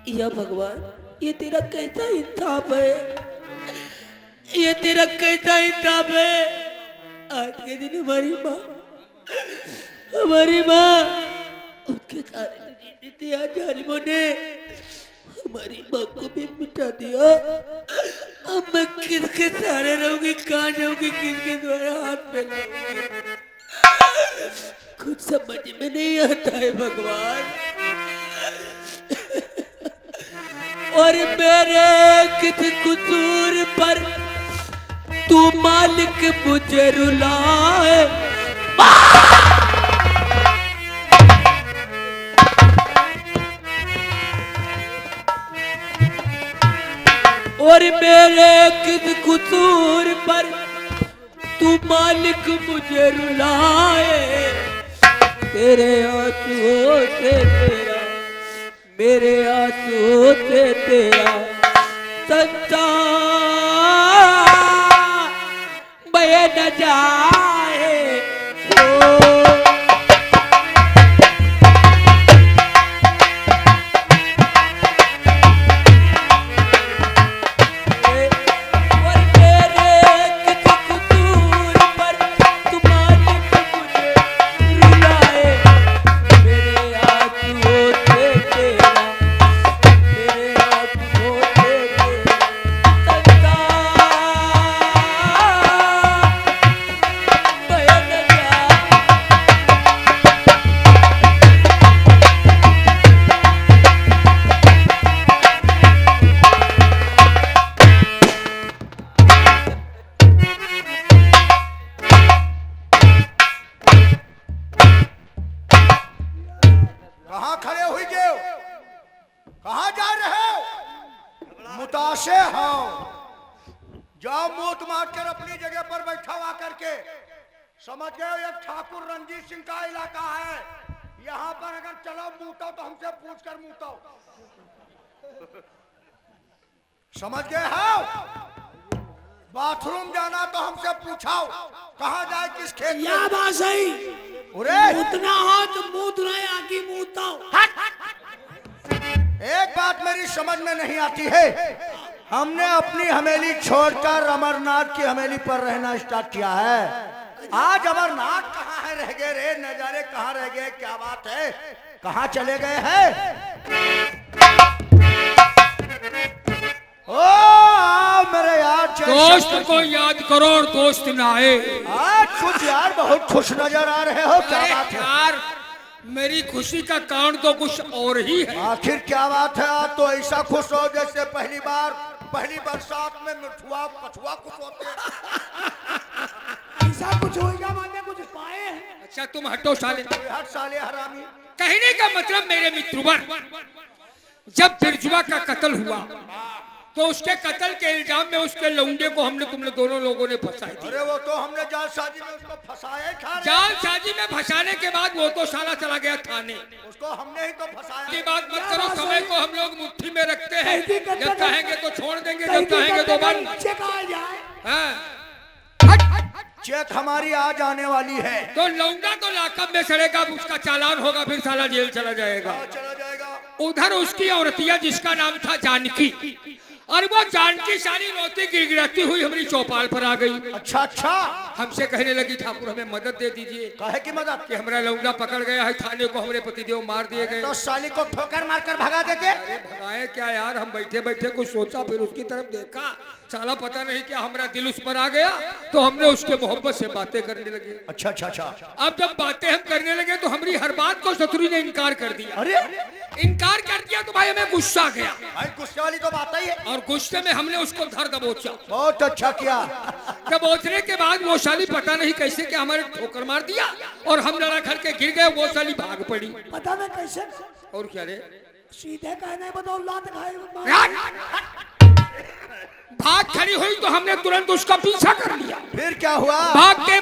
या भगवान, ये तेरा कैसा इंसाफ है? ये तेरा कैसा इंसाफ है? आज के दिन हमारी माँ उनके सारे नीति आज जालिमों ने हमारी माँ को भी मिटा दिया। अब मैं किसके सहारे रहूंगी, कहाँ जाऊंगी, किसके द्वारा हाथ फैलाऊंगी? कुछ समझ में नहीं आता है भगवान। और मेरे किस कसूर पर तू मालिक मुझे रुलाए? और मेरे किस कसूर पर तू मालिक मुझे रुलाए? तेरे आंसुओं से तेरा, मेरे आंसुओं से तेरा संसार बह न जाए। समझ गए? ये ठाकुर रंजीत सिंह का इलाका है। यहाँ पर अगर चलो मूतो तो हमसे पूछ कर मूतो। समझ गए? हाँ, बाथरूम जाना तो हमसे पूछाओ। कहाँ जाए, किस खेत में? या बात सही। मूतना हो तो मूतना आगे मूतो। एक बात मेरी समझ में नहीं आती है। हमने अपनी हवेली छोड़कर अमरनाथ की हवेली पर रहना स्टार्ट किया है। आज अमरनाथ कहाँ है? रह गए रे नजारे, कहाँ रह गए? क्या बात है, कहाँ चले गए हैं? ओ मेरे यार, दोस्त को याद करो और दोस्त ना आए। आज कुछ यार बहुत खुश नजर आ रहे हो, क्या बात है? यार मेरी खुशी का कारण तो कुछ और ही है। आखिर क्या बात है? आज तो ऐसा खुश हो जैसे पहली बरसात में मिठुआ पछुआ कुछ होते ऐसा कुछ होगा। मैंने कुछ पाए हैं। अच्छा तुम हटो साले, हट साले हरामी। कहने का मतलब मेरे मित्रवर, जब बिरजुआ का कत्ल हुआ तो उसके कत्ल के इल्जाम में उसके लौंडे को तुम दोनों लोगों ने फंसाया। अरे वो तो हमने जालसाजी में उसको फंसाया। जालसाजी में फंसाने के बाद वो तो साला चला गया थाने। उसको हमने ही तो फंसाया। की बात मत करो, समय को हम लोग मुट्ठी में रखते हैं। जब कहेंगे तो छोड़ देंगे, जब कहेंगे तो बंद। चेक हमारी आज आने वाली है। तो लौंडा तो लाकब में सड़ेगा, उसका चालान होगा, फिर साला जेल चला जाएगा। उधर उसकी औरतिया जिसका नाम था जानकी, और वो जानकी सारी रोती गिड़गिड़ाती हुई हमारी चौपाल पर आ गई। अच्छा हमसे कहने लगी ठाकुर हमें मदद दे दीजिए। काहे की मदद? कि हमारा लौंडा पकड़ गया है, थाने को हमारे पतिदेव मार दिए गए। तो साली को ठोकर मारकर भगा देते। अरे भगाए क्या यार, हम बैठे बैठे कुछ सोचा, फिर उसकी तरफ देखा, साला पता नहीं क्या हमारा दिल उस पर आ गया, तो हमने उसके मोहब्बत से बातें करने लगे। अच्छा। अब जब बातें हम करने लगे तो हमारी हर बात को शत्रु ने इनकार कर दिया। अरे इनकार कर दिया तो भाई हमें गुस्सा आ गया। भाई गुस्से वाली तो बात ही है। और गुस्से में हमने उसको धर दबोचा। बहुत अच्छा किया। दबोचने के बाद वो साली पता नहीं कैसे कि हमारे ठोकर मार दिया और हम लड़ा करके गिर गए। वो साली भाग पड़ी। पता नहीं कैसे। और क्या रे, सीधे कहने बताओ, लात खाए। भाग खड़ी हुई तो हमने तुरंत उसका पीछा कर लिया। फिर क्या हुआ? भागते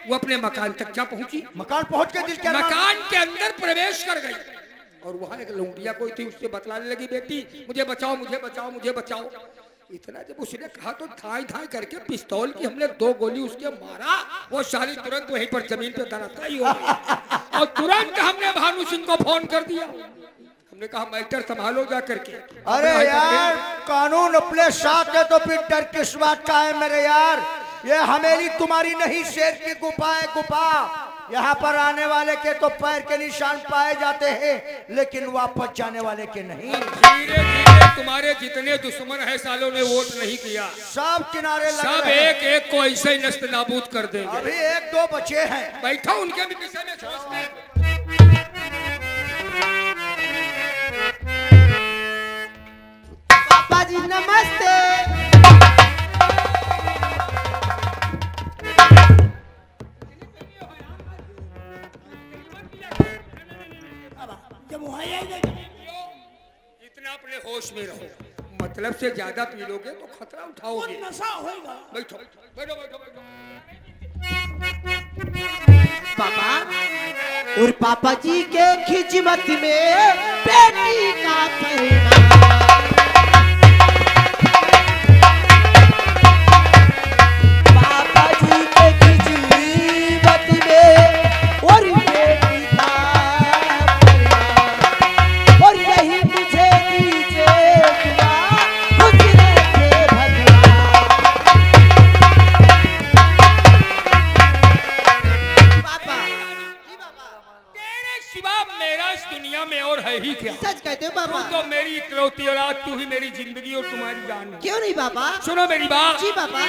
वो अपने मकान तक जा पहुंची। मकान पहुंच के दिल क्या? मकान के अंदर प्रवेश कर गई और वहां एक लौंडिया कोई थी, उससे बतलाने लगी, बेटी मुझे बचाओ। इतना जब उसने कहा तो धाई करके पिस्तौल की हमने 2 गोली उसके मारा। वो साली तुरंत वहीं पर जमीन पे दरअताई हो गई और तुरंत हमने भानु सिंह को फोन कर दिया। हमने कहा मैटर संभालो जा करके। अरे यार कानून अपने साथ है तो फिर डर किस बात का है मेरे यार। ये हवेली तुम्हारी नहीं, शेर की गुफा है गुफा। यहाँ पर आने वाले के तो पैर के निशान पाए जाते हैं, लेकिन वापस जाने वाले के नहीं। धीरे धीरे तुम्हारे जितने दुश्मन है सालों ने वोट नहीं किया, सब किनारे लगे सब रहे। एक एक को ऐसे ही नस्त नाबूद कर देंगे। अभी एक दो बचे हैं। बैठो उनके भी विषय में सोचते हैं। पापा जी नमस्ते। जब वहाँ आएगा इतना अपने होश में रहो, मतलब से ज्यादा पी लोगे तो खतरा उठाओगे। नशा होएगा। बैठो बैठो बैठो बैठो। पापा और पापा जी के खिदमत में बेटी का परिणाम। पापा जी के खिदमत में और बेटी का परिणाम। और यही मुझे दीजिए दुआ, खुश रखे भगवान। पापा तेरे सिवा मेरा इस दुनिया में और है ही क्या? सच कहते हो तू पापा? तो मेरी इकलौती औलाद, तू ही मेरी जिंदगी और तुम्हारी जान है। क्यों नहीं पापा? सुनो मेरी बात। जी पापा।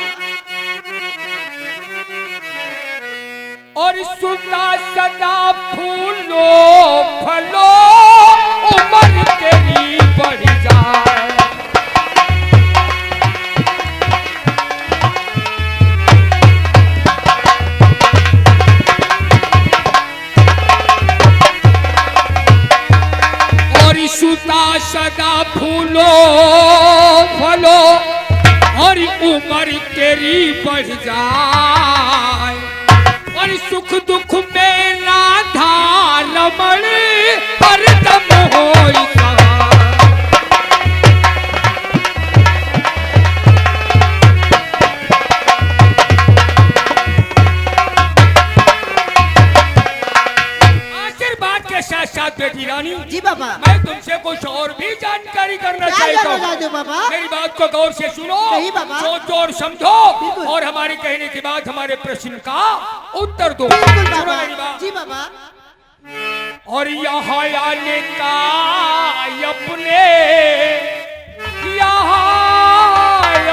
और सुता सदा फूलो फलो, उम्र तेरी बढ़ जाए। और सुता सदा फूलो फलो, और उम्र तेरी बढ़ जाए। और सुख दुख में ना धारमण हरदम होई सहाय। आशीर्वाद के साथ साथ बेटी रानी, जी पापा। मैं तुमसे कुछ और भी जानकारी करना क्या चाहता जानना चाहते हो हूँ। पापा? मेरी बात को गौर से सुनो, नहीं बाबा। सोचो और समझो, बिल्कुल। और हमारे कहने के बाद हमारे प्रश्न का उत्तर दो। बिल्कुल सुनो पापा। मेरी बात। जी पापा। और यहाँ आने का अपने, यहाँ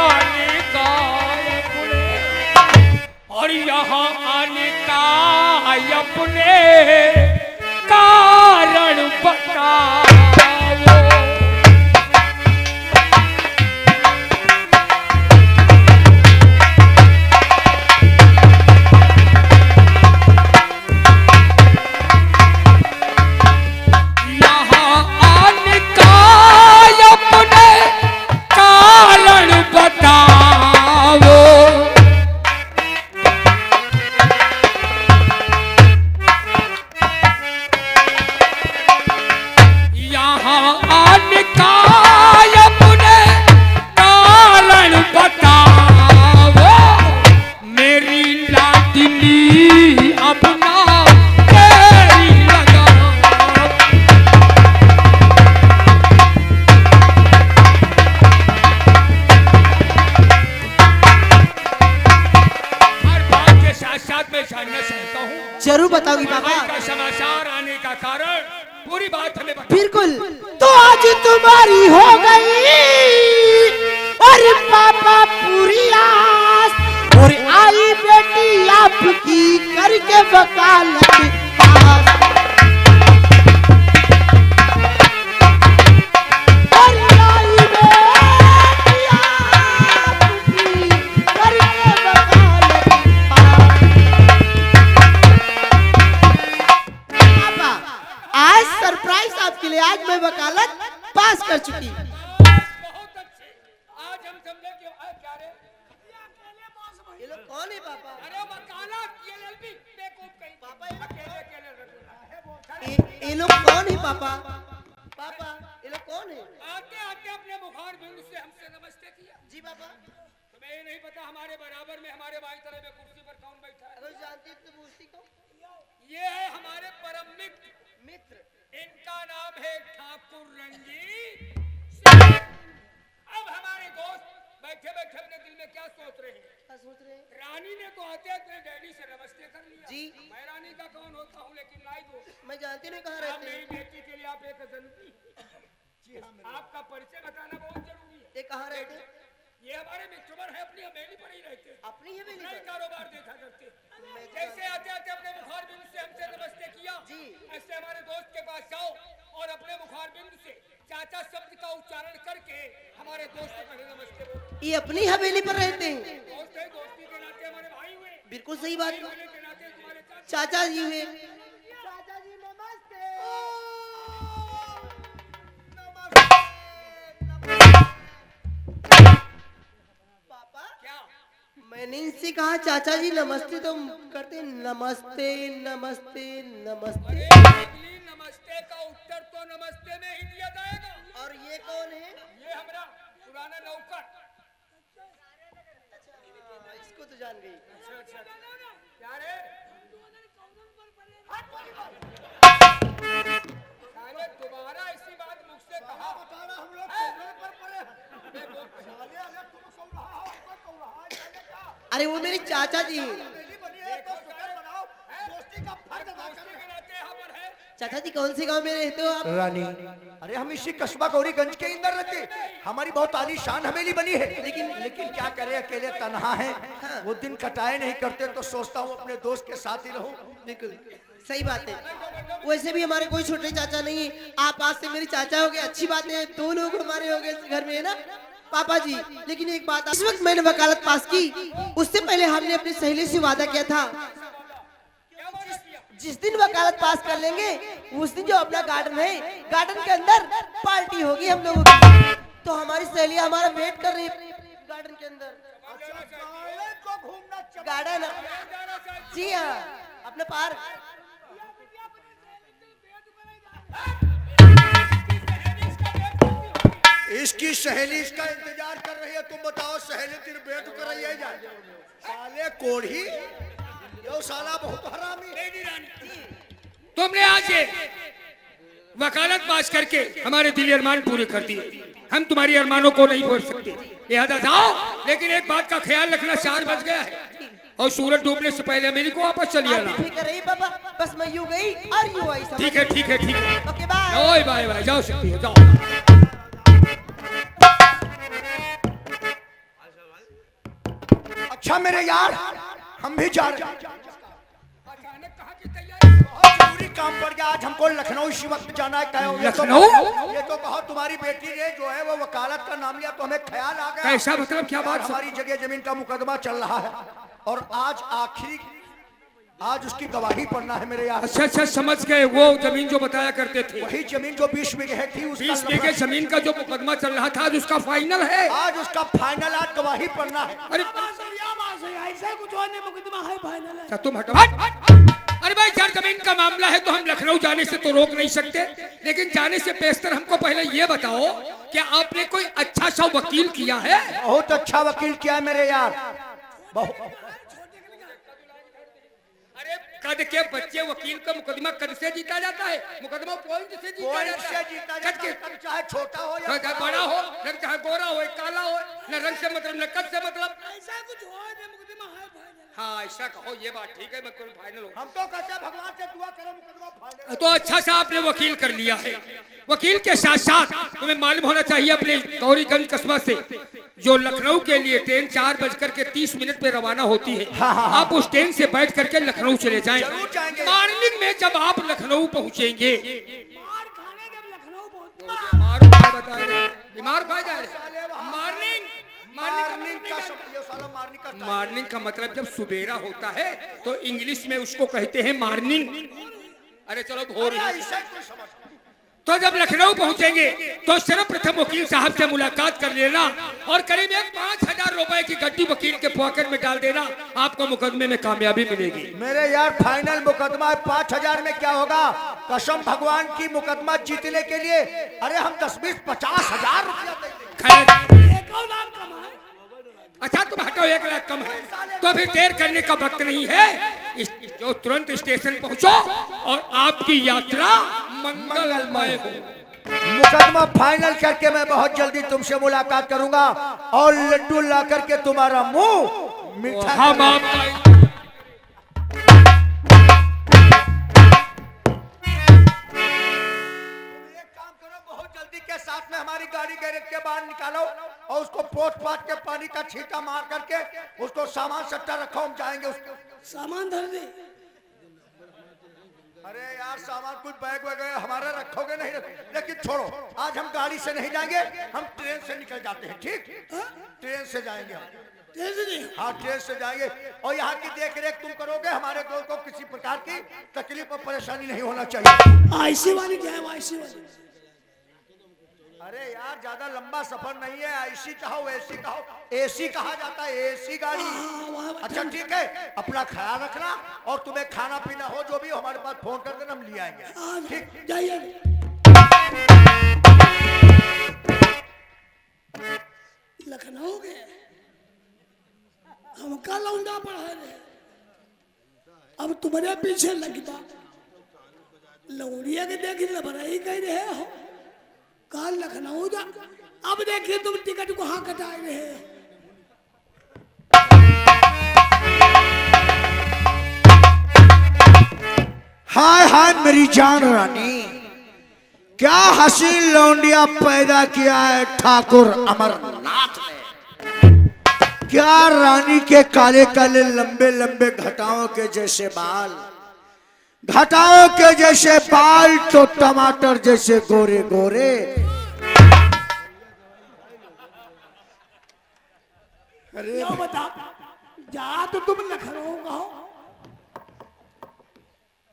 आने का अपने, और यहाँ आने का अपने कारण बताओ। यहाँ आने का अपने कारण बताओ। यहाँ आने का अपने कारण बताओ। मेरी लाडली अपना तेरी लगा। हर बात के साथ साथ मैं जानना चाहता हूँ जरूर बताओगी पापा। का समाचार आने का कारण, पूरी बात हमें बता। बिल्कुल। तो आज तुम्हारी हो गई और पापा पूरी आस, और आई बेटी आपकी करके वकालत पास। और आई बेटी आपकी करके वकालत पास। पापा आज सरप्राइज आपके लिए, आज मैं वकालत पास कर चुकी। बहुत अच्छे। आज हम समझे कि क्या रे? ये लोग कौन है पापा? अरे वकालत, LLB, बेवकूफ कहीं। पापा, अकेले रखो। ये लोग कौन है पापा? पापा ये लोग कौन है? आते आते अपने मुखार बिंदु से हमसे नमस्ते किया। जी पापा। तुम्हें ये नहीं पता हमारे बराबर में, हमारे बाई तरफ में कुर्सी पर कौन बैठा है? अगर जानती तो पूछती को। ये है हमारे परम मित्र, मित्र। इनका नाम है ठाकुर बहन जी, अब हमारे दोस्त बैठे बैठे अपने दिल में क्या सोच रहे हैं? क्या सोच रहे हैं? रानी ने तो आते अपने डैडी से नमस्ते कर लिया। जी। मैं रानी का कौन होता हूँ, लेकिन लाई दो। मैं जानती नहीं कहाँ अब रहते मेरी हैं। बेटी के लिए आप एक जरूरी आपका परिचय बताना बहुत जरूरी है। ये कहाँ रहते हैं? ये हमारे मित्रवर है, अपनी हवेली पर ही रहते हैं। अपनी हवेली अपना ही पर? कारोबार देखा करते हैं। मैं जैसे आते आते अपने मुखार बिंदु से हमसे नमस्ते किया, जी। ऐसे हमारे दोस्त के पास जाओ और अपने मुखार बिंदु से चाचा शब्द का उच्चारण करके हमारे दोस्त से पहले नमस्ते बोलो। ये अपनी हवेली पर रहते हैं? दोस्त है, दोस्ती के नाते हमारे भाई हुए, बिल्कुल सही बात। भाई होने के नाते तुम्हारे चाचा। चाचा जी हुए। चाचा जी नमस्ते। पापा क्या मैंने इनसे कहा चाचा जी नमस्ते, तो करते नमस्ते नमस्ते नमस्ते। अरे अगली नमस्ते का उत्तर तो नमस्ते में ही दिया जाएगा। और ये कौन है? ये हमारा पुराना नौकर। इसको तो जान गई। अच्छा क्या रे? साले दोबारा ऐसी बात मुझसे कहा। बताना हम लोग कौवे पर पड़े हैं। साले अगर तुम सो रहा हो तो कौन रहा है? साले क्या? अरे वो मेरे चाचा जी हैं। हवेली बनी है तो शुक्र मनाओ, दोस्ती का फर्ज अदा दोस्ती करो। के नाते यहाँ पर है। चाचा जी कौन से गांव में रहते हो आप? रानी, अरे हम इसी कस्बा गौरीगंज के अंदर रहते। हमारी बहुत आलीशान हवेली बनी है, लेकिन क्या करें, अकेले तन्हा है। वो दिन कटाए नहीं करते तो सोचता हूँ अपने दोस्त के साथ ही रहूं। बिल्कुल सही बात है। वैसे भी हमारे कोई छोटे चाचा नहीं है, आप आज से मेरे चाचा हो गए, अच्छी बात है। दो लोग हमारे हो गए घर में, है ना पापा जी। लेकिन एक बात, इस वक्त मैंने वकालत पास की, उससे पहले हमने अपनी सहेली से वादा किया था क्या वादा किया? जिस दिन वकालत पास कर लेंगे उस दिन जो अपना गार्डन है, गार्डन के अंदर पार्टी होगी हम लोगों की। तो हमारी सहेली हमारा वेट कर रही है गार्डन के अंदर। को घूमना गार्डन, जाना चाहिए। जी हाँ, अपने पार्क। इसकी सहेली इसका इंतजार कर रही है। तुम बताओ सहेली तेरे वेट कर रही है? साले कोढ़ी, यो साला बहुत हरामी है। तुमने आज ये वकालत पास करके हमारे दिली अरमान पूरे कर दिए। हम तुम्हारी अरमानों को नहीं भूल सकते, लिहाजा जाओ। लेकिन एक बात का ख्याल रखना, 4 बज गया है और सूरज डूबने से पहले मेरी को वापस चली आना। आप भी कर रही पापा, बस मैं यूं गई और यूं आई। समझ ठीक है ठीक है ठीक है। Okay bye. ओए बाय बाय, जाओ सकती हो, जाओ। अच्छा मेरे यार, हम भी जा रहे हैं। अचानक कहाँ की तैयारी? बहुत जरूरी काम पड़ गया आज हमको, लखनऊ इसी वक्त जाना है। कहो लखनऊ? ये तो कहो तुम्हारी बेटी ने जो है वो वकालत का नाम लिया तो हमें ख्याल आ गया। कैसा मतलब, क्या बात? हमारी जगह जमीन का मुकदमा चल रहा है और आज उसकी गवाही पढ़ना है मेरे यार। अच्छा समझ गए। वो जमीन जो बताया करते थे, वही जमीन जो 20 बीघे थी, 20 बीघे जमीन का जो मुकदमा चल रहा था, आज उसका फाइनल है। आज उसका फाइनल, आज गवाही पढ़ना है। अरे ऐसा कुछ होने मुकदमा है फाइनल है। अच्छा, तुम हटो। अरे भाई, यार जमीन का मामला है तो हम लखनऊ जाने से तो रोक नहीं सकते, लेकिन जाने से बेहतर हमको पहले ये बताओ कि आपने कोई अच्छा सा वकील किया है? बहुत अच्छा वकील किया है मेरे यार, बहुत। अरे कद के बच्चे वकील का मुकदमा कद से जीता जाता है? मुकदमा पॉइंट से जीता पॉइंट जाता से है। जीता कद जाता के, है, तब चाहे छोटा हो या चाहे बड़ा हो, न चाहे गोरा हो, काला हो, न रंग से मतलब न कद से मतलब। ऐसा कुछ होने मुकदमा है फाइनल। हाँ ऐसा कहो, ये बात ठीक है, मैं फाइनल हो। हम तो कहते हैं भगवान से दुआ करो मुकदमा फाइनल। तो अच्छा सा आपने वकील कर लिया है। वकील के साथ साथ तुम्हें मालूम होना चाहिए अपने गौरीगंज कस्बा से जो लखनऊ के लिए ट्रेन 4:30 पे रवाना होती है, आप उस ट्रेन से बैठ करके लखनऊ चले जाएं। जरूर जाएंगे। मॉर्निंग में जब आप लखनऊ पहुंचेंगे, मार खाने जब लखनऊ पहुंच बीमार पा जाए। मॉर्निंग का मतलब जब सुबेरा होता है तो इंग्लिश में उसको कहते हैं मॉर्निंग। अरे चलो भोर। तो जब लखनऊ पहुंचेंगे तो सर्वप्रथम वकील साहब से मुलाकात कर लेना और करीब 5,000 रुपए की गड्डी वकील के पॉकेट में डाल देना, आपको मुकदमे में कामयाबी मिलेगी। मेरे यार फाइनल मुकदमा है, 5,000 में क्या होगा? कसम भगवान की, मुकदमा जीतने के लिए अरे हम 10, 20, 50,000 रुपया खैर, एक और लाख कमाए। अच्छा तुम हटो, 1 लाख कम है तो फिर देर करने का वक्त नहीं है। जो तुरंत स्टेशन पहुंचो और आपकी यात्रा मंगलमय हो। मुकदमा फाइनल करके मैं बहुत जल्दी तुमसे मुलाकात करूंगा और लड्डू ला करके तुम्हारा मुंह मीठा हम आपका एक काम करो, बहुत जल्दी के साथ में हमारी गाड़ी गैरेज के बाहर निकालो और उसको पोट पाट के पानी का छींटा मार करके उसको सामान सट्टा रखो, हम जाएंगे उसको। सामान धर दे। अरे यार सामान कुछ बैग वगैरह हमारा रखोगे नहीं लेकिन छोड़ो, आज हम गाड़ी से नहीं जाएंगे, हम ट्रेन से निकल जाते हैं। ठीक, ट्रेन से जाएंगे हम। हाँ ट्रेन से जाएंगे और यहाँ की देख रेख तुम करोगे, हमारे दोस्त को किसी प्रकार की तकलीफ और परेशानी नहीं होना चाहिए। आईसी वाली क्या है? आईसी वाली? अरे यार ज्यादा लंबा सफर नहीं है, आईसी कहो एसी कहो, एसी कहा जाता है, एसी गाड़ी। अच्छा ठीक है, अपना ख्याल रखना और तुम्हें खाना पीना हो जो भी हो हमारे पास फोन कर देना, हम ले आएंगे। ठीक, जाइए। लखनऊ गए हम का लौंडा पढ़ा रहे, अब तुम्हारे पीछे लगता लौड़िया के देख लबराई कह रहे हो, कल लखनऊ जा। अब देखिए तुम टिकट कहाँ कटाए रहे हो। हाय हाय मेरी जान रानी, क्या हसीन लौंडिया पैदा किया है ठाकुर अमरनाथ ने। क्या रानी के काले काले लंबे लंबे घटाओं के जैसे बाल, घटाओं के जैसे बाल तो टमाटर जैसे गोरे गोरे। अरे बता, जा तो तुम लखनऊ का हो,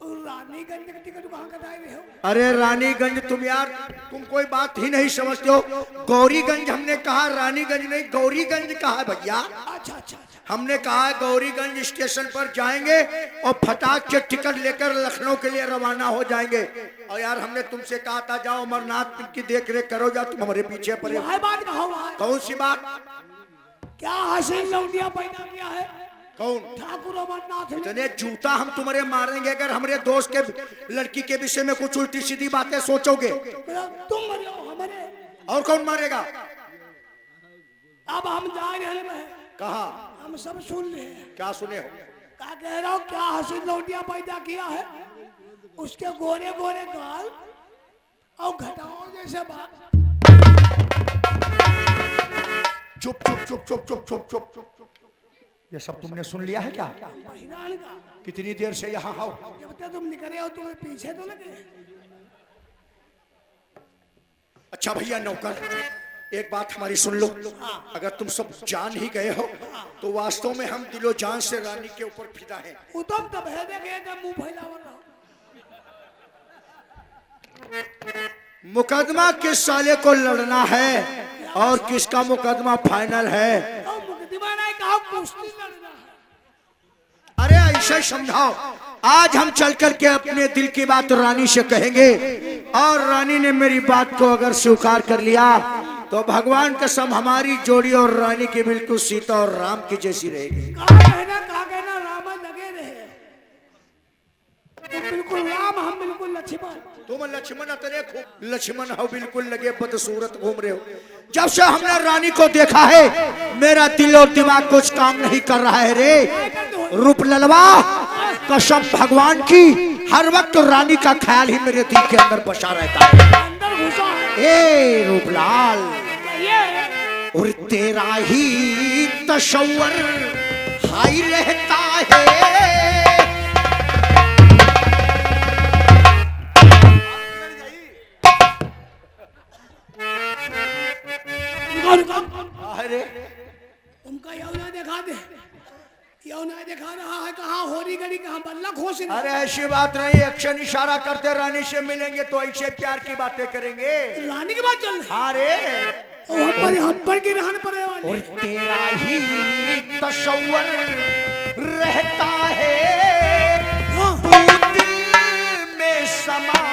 रानीगंज का टिकट कहाँ कटाए रहे हो? अरे रानीगंज तुम यार, तुम कोई बात ही नहीं समझते हो। गौरीगंज हमने कहा, रानीगंज नहीं, गौरीगंज कहा भैया। अच्छा अच्छा, हमने कहा गौरीगंज स्टेशन पर जाएंगे और फटाक से टिकट लेकर लखनऊ के लिए रवाना हो जाएंगे। और यार हमने तुमसे कहा था जाओ अमरनाथ की देख रेख करो, जाओ, तुम हमारे पीछे पड़े। बात कहो, कौन सी बात? क्या हसीन लौंडिया पैदा किया है कौन? ठाकुर अमरनाथ ने। इतने जूता हम तुम्हारे मारेंगे अगर हमारे दोस्त के लड़की के विषय में कुछ उल्टी सीधी बातें सोचोगे। तुम मरे हो हमारे, और कौन मारेगा? अब हम जा रहे हैं। कहा? हम सब सुन रहे हैं। क्या सुने हो? क्या कह रहा हूँ? क्या हसीन लौंडिया पैदा किया है, उसके गोरे गोरे गाल और घटाओ जैसे बाल। चुप चुप चुप चुप चुप चुप चुप चुप चुप। ये सब तुमने सुन लिया है क्या? कितनी देर से यहाँ हो? जब तुम निकले हो तुम्हें पीछे तो लगे। अच्छा भैया नौकर, एक बात हमारी सुन लो। अगर तुम सब जान ही गए हो तो वास्तव में हम दिलो जान से रानी के ऊपर फिदा हैं। तुम तब है देखे जब मुंह फैलावा रहा। मुकदमा किस साले को लड़ना है और किसका मुकदमा फाइनल है? मुकदमा नहीं कहा, कुश्ती लड़ना है। अरे ऐसा ही समझाओ। आज हम चल करके अपने दिल की बात रानी से कहेंगे और रानी ने मेरी बात को अगर स्वीकार कर लिया तो भगवान कसम हमारी जोड़ी और रानी की बिल्कुल सीता और राम की जैसी रहेगी। कहा कहना राम लगे रहे, तो बिल्कुल राम, हम बिल्कुल लक्ष्मण। तुम लक्ष्मण अतरे खूब लक्ष्मण हो, बिल्कुल लगे बदसूरत घूम रहे हो। जब से हमने रानी को देखा है मेरा दिल और दिमाग कुछ काम नहीं कर रहा है रे रूप ललवा। कसम भगवान की, हर वक्त रानी का ख्याल ही मेरे दिल के अंदर बसा रहता है। ए रूपलाल, और तेरा ही तस्वर हाई रहता है। अरे तुमका यौ ना देखा दे, यौ ना दिखा रहा है, कहाँ होरी गड़ी, कहाँ बल्ला खोस। अरे ऐसी बात नहीं, एक्शन इशारा करते रानी से मिलेंगे तो ऐसे प्यार की बातें करेंगे। रानी की बात चल रही। हाँ रे, हम पर की रहन पड़े वाले। और तेरा ही तस्वर रहता है, तू दिल में समा